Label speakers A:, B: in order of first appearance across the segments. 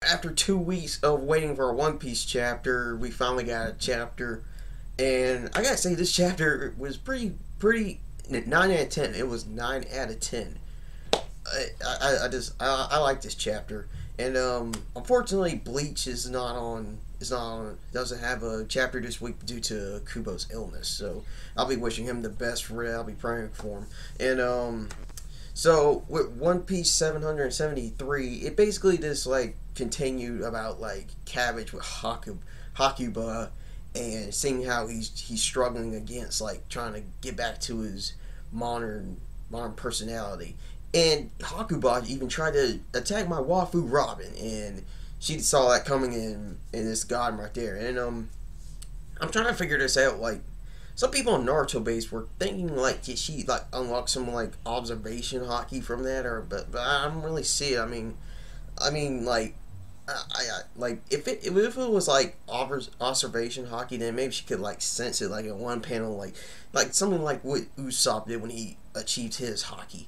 A: after 2 weeks of waiting for a One Piece chapter, we finally got a chapter, and I gotta say this chapter was pretty 9 out of 10. It was 9 out of 10. I like this chapter, and unfortunately Bleach doesn't have a chapter this week due to Kubo's illness. So I'll be wishing him the best for it. I'll be praying for him, and so with One Piece 773, it basically just like continued about like Cabbage with Hakuba, and seeing how he's struggling against like trying to get back to his modern personality. And Hakuba even tried to attack my Waifu Robin, and she saw that coming in this god right there. And I'm trying to figure this out. Like, some people on Naruto base were thinking like she like unlocked some like observation hockey from that, or but I don't really see it. I mean like. Like if it was like observation hockey, then maybe she could like sense it like in one panel, like something like what Usopp did when he achieved his hockey.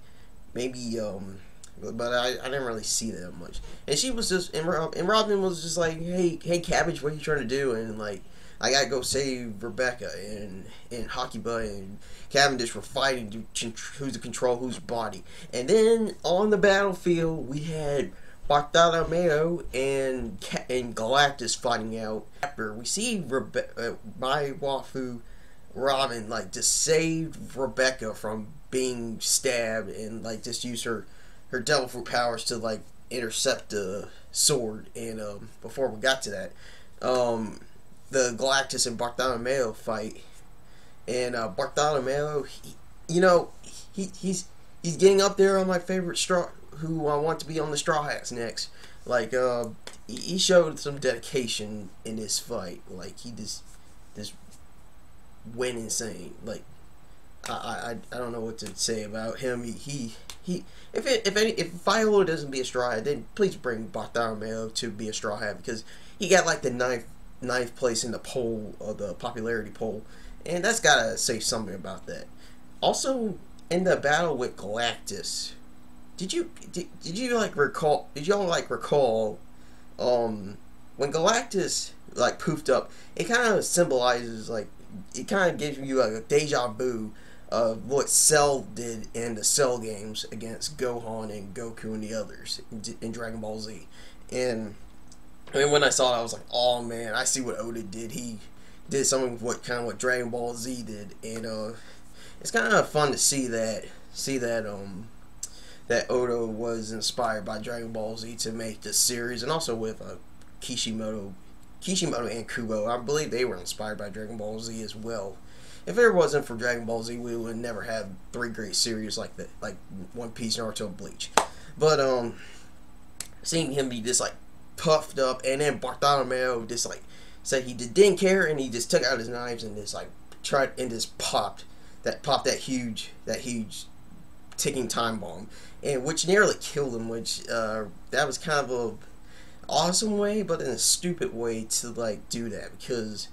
A: Maybe but I didn't really see that much. And she was just and Robin was just like, hey Cabbage, what are you trying to do? And like, I gotta go save Rebecca, and Hakuba and Cavendish were fighting who's to control whose body. And then on the battlefield we had Bartolomeo and Galactus fighting out. After we see my Waifu Robin like just saved Rebecca from being stabbed, and like just use her devil fruit powers to like intercept the sword. And before we got to that, the Galactus and Bartolomeo fight, and Bartolomeo, he's getting up there on my favorite straw. Who I want to be on the Straw Hats next. Like, he showed some dedication in this fight. Like, he just went insane. Like, I don't know what to say about him. If Viola doesn't be a Straw Hat, then please bring Bartolomeo to be a Straw Hat, because he got like the ninth place in the poll, the popularity poll, and that's gotta say something about that. Also, in the battle with Galactus, Did you like recall? Did y'all like recall when Galactus like poofed up? It kind of symbolizes like, it kind of gives you like a deja vu of what Cell did in the Cell games against Gohan and Goku and the others in Dragon Ball Z. And I mean, when I saw it, I was like, oh man, I see what Oda did. He did something what Dragon Ball Z did, and it's kind of fun to see that that Oda was inspired by Dragon Ball Z to make this series, and also with Kishimoto and Kubo. I believe they were inspired by Dragon Ball Z as well. If it wasn't for Dragon Ball Z, we would never have three great series like that, like One Piece, Naruto, and Bleach. But seeing him be just like puffed up, and then Bartolomeo just like said he didn't care, and he just took out his knives and just like tried and just popped that huge ticking time bomb, and which nearly killed him. Which that was kind of a awesome way, but in a stupid way to like do that, because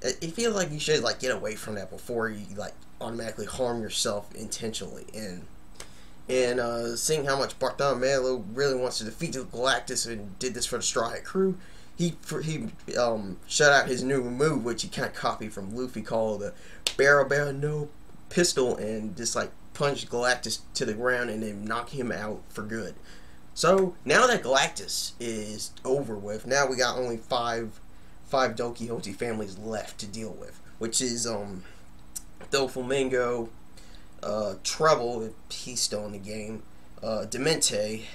A: I feel like you should like get away from that before you like automatically harm yourself intentionally. And seeing how much Bartolomeo really wants to defeat the Galactus and did this for the Straw Hat crew, he shut out his new move, which he kind of copied from Luffy, called the Barrel No Pistol, and just like punch Galactus to the ground and then knock him out for good. So now that Galactus is over with, now we got only five Don Quixote families left to deal with, which is Doflamingo, Trouble, if he's still in the game, Diamante,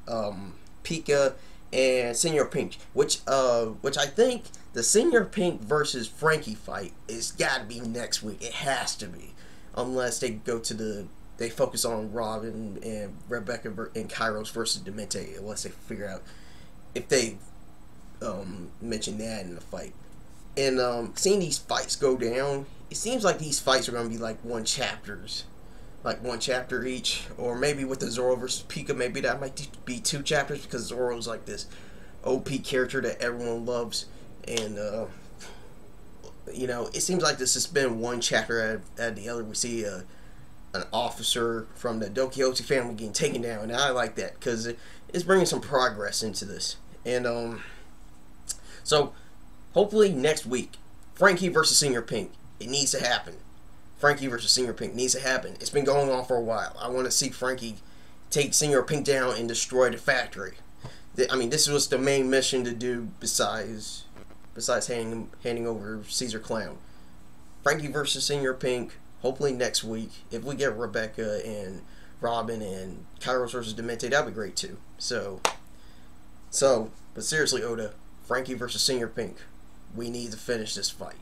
A: Pika, and Senor Pink, which I think the Senor Pink versus Frankie fight is gotta be next week. It has to be. Unless they go to they focus on Robin and Rebecca and Kairos versus Diamante, unless they figure out if they mention that in the fight. And seeing these fights go down, it seems like these fights are going to be like one chapter each, or maybe with the Zoro versus Pika, maybe that might be 2 chapters, because Zoro's like this OP character that everyone loves, and it seems like this has been one chapter at the other. We see an officer from the Don Quixote family getting taken down, and I like that because it's bringing some progress into this. And so hopefully next week, Frankie versus Senior Pink. It needs to happen. Frankie versus Senior Pink needs to happen. It's been going on for a while. I want to see Frankie take Senior Pink down and destroy the factory. I mean, this was the main mission to do besides handing over Caesar Clown. Frankie versus Senior Pink, hopefully next week. If we get Rebecca and Robin and Kairos versus Diamante, that'd be great too. But seriously, Oda, Frankie versus Senior Pink, we need to finish this fight.